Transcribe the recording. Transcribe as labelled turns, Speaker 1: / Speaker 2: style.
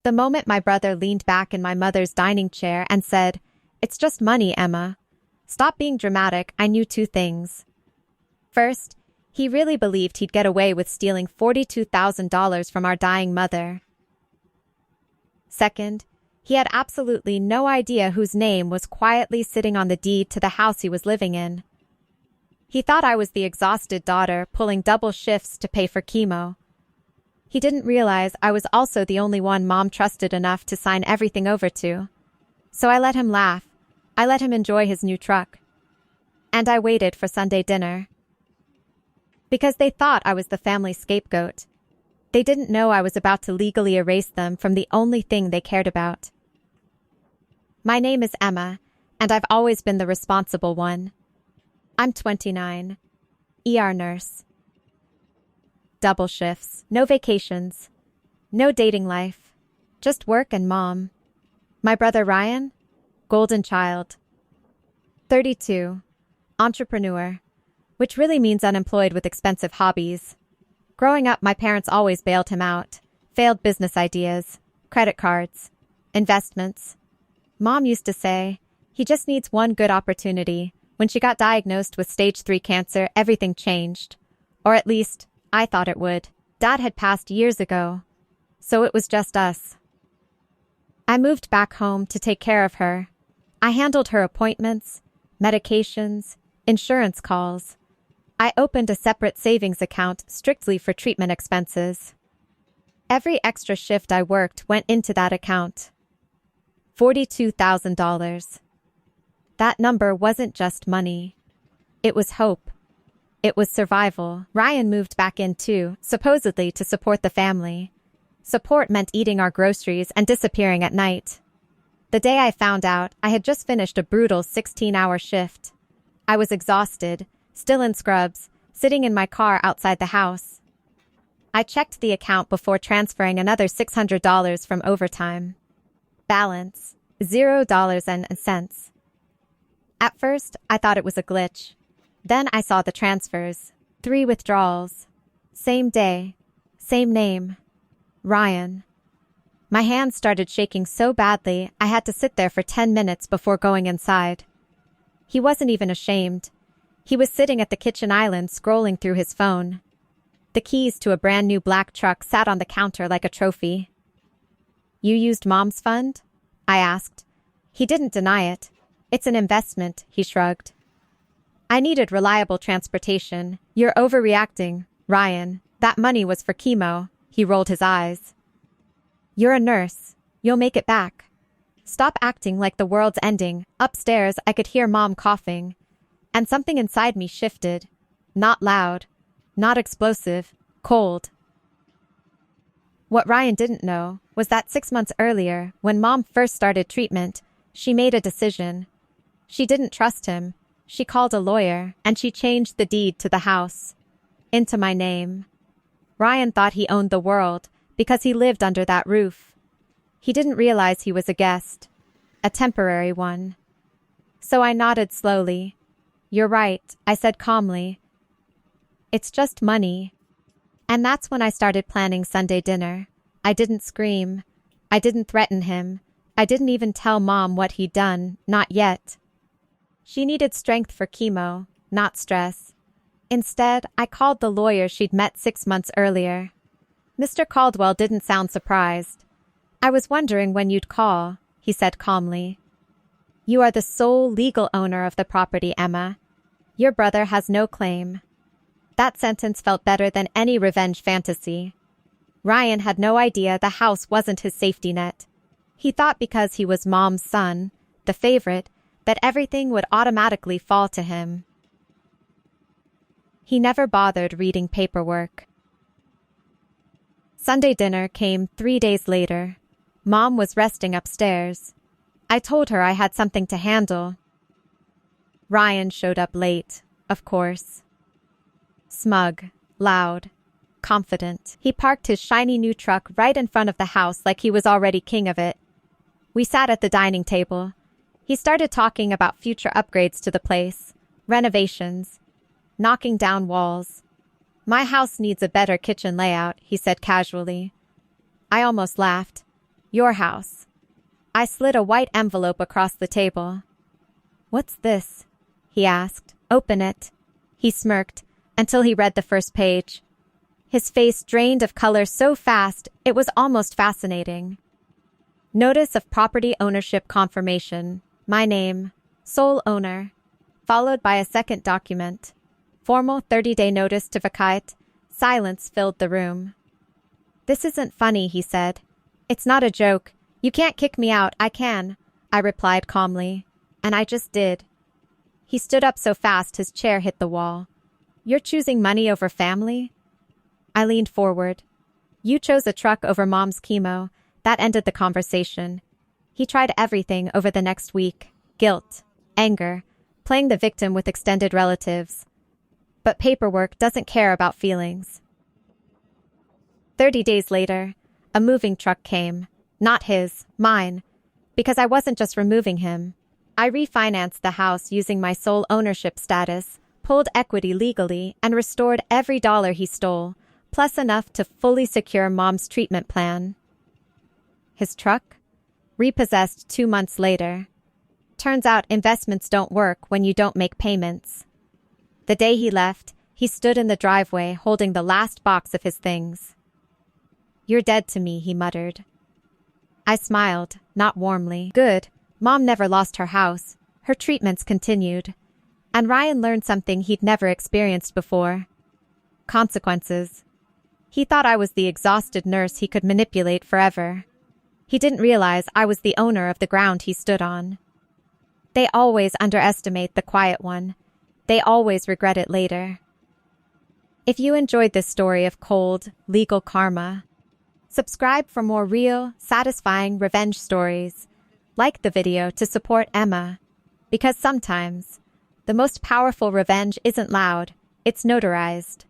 Speaker 1: The moment my brother leaned back in my mother's dining chair and said, "It's just money, Emma. Stop being dramatic," I knew two things. First, he really believed he'd get away with stealing $42,000 from our dying mother. Second, he had absolutely no idea whose name was quietly sitting on the deed to the house he was living in. He thought I was the exhausted daughter pulling double shifts to pay for chemo. He didn't realize I was also the only one Mom trusted enough to sign everything over to. So I let him laugh. I let him enjoy his new truck. And I waited for Sunday dinner. Because they thought I was the family scapegoat. They didn't know I was about to legally erase them from the only thing they cared about. My name is Emma, and I've always been the responsible one. I'm 29, ER nurse. Double shifts, no vacations, no dating life, just work and mom. My brother Ryan, golden child. 32, entrepreneur, which really means unemployed with expensive hobbies. Growing up, my parents always bailed him out. Failed business ideas, credit cards, investments. Mom used to say, he just needs one good opportunity. When she got diagnosed with stage 3 cancer, everything changed. Or at least, I thought it would. Dad had passed years ago, so it was just us. I moved back home to take care of her. I handled her appointments, medications, insurance calls. I opened a separate savings account strictly for treatment expenses. Every extra shift I worked went into that account. $42,000. That number wasn't just money. It was hope. It was survival. Ryan moved back in too, supposedly to support the family. Support meant eating our groceries and disappearing at night. The day I found out, I had just finished a brutal 16-hour shift. I was exhausted, still in scrubs, sitting in my car outside the house. I checked the account before transferring another $600 from overtime. Balance, $0. At first, I thought it was a glitch. Then I saw the transfers. 3 withdrawals. Same day. Same name. Ryan. My hands started shaking so badly I had to sit there for 10 minutes before going inside. He wasn't even ashamed. He was sitting at the kitchen island scrolling through his phone. The keys to a brand new black truck sat on the counter like a trophy. "You used Mom's fund?" I asked. He didn't deny it. "It's an investment," he shrugged. "I needed reliable transportation. You're overreacting, Ryan. That money was for chemo." He rolled his eyes. "You're a nurse. You'll make it back. Stop acting like the world's ending." Upstairs, I could hear Mom coughing. And something inside me shifted. Not loud. Not explosive. Cold. What Ryan didn't know was that 6 months earlier, when Mom first started treatment, she made a decision. She didn't trust him. She called a lawyer, and she changed the deed to the house. Into my name. Ryan thought he owned the world because he lived under that roof. He didn't realize he was a guest. A temporary one. So I nodded slowly. "You're right," I said calmly. "It's just money." And that's when I started planning Sunday dinner. I didn't scream. I didn't threaten him. I didn't even tell Mom what he'd done, not yet. She needed strength for chemo, not stress. Instead, I called the lawyer she'd met 6 months earlier. Mr. Caldwell didn't sound surprised. "I was wondering when you'd call," he said calmly. "You are the sole legal owner of the property, Emma. Your brother has no claim." That sentence felt better than any revenge fantasy. Ryan had no idea the house wasn't his safety net. He thought because he was Mom's son, the favorite, that everything would automatically fall to him. He never bothered reading paperwork. Sunday dinner came 3 days later. Mom was resting upstairs. I told her I had something to handle. Ryan showed up late, of course. Smug, loud, confident. He parked his shiny new truck right in front of the house like he was already king of it. We sat at the dining table. He started talking about future upgrades to the place, renovations, knocking down walls. "My house needs a better kitchen layout," he said casually. I almost laughed. Your house. I slid a white envelope across the table. What's this? He asked. Open it. He smirked until he read the first page. His face drained of color so fast it was almost fascinating. Notice of property ownership confirmation. My name. Sole owner. Followed by a second document. Formal 30-day notice to vacate. Silence filled the room. This isn't funny, he said. It's not a joke. You can't kick me out, I can, I replied calmly. And I just did. He stood up so fast his chair hit the wall. You're choosing money over family? I leaned forward. You chose a truck over mom's chemo. That ended the conversation. He tried everything over the next week. Guilt, anger, playing the victim with extended relatives. But paperwork doesn't care about feelings. 30 days later, a moving truck came. Not his, mine. Because I wasn't just removing him. I refinanced the house using my sole ownership status, pulled equity legally, and restored every dollar he stole, plus enough to fully secure mom's treatment plan. His truck? Repossessed 2 months later. Turns out investments don't work when you don't make payments. The day he left, he stood in the driveway holding the last box of his things. You're dead to me, he muttered. I smiled, not warmly. Good. Mom never lost her house. Her treatments continued. And Ryan learned something he'd never experienced before. Consequences. He thought I was the exhausted nurse he could manipulate forever. He didn't realize I was the owner of the ground he stood on. They always underestimate the quiet one. They always regret it later. If you enjoyed this story of cold, legal karma, subscribe for more real, satisfying revenge stories. Like the video to support Emma. Because sometimes, the most powerful revenge isn't loud, it's notarized.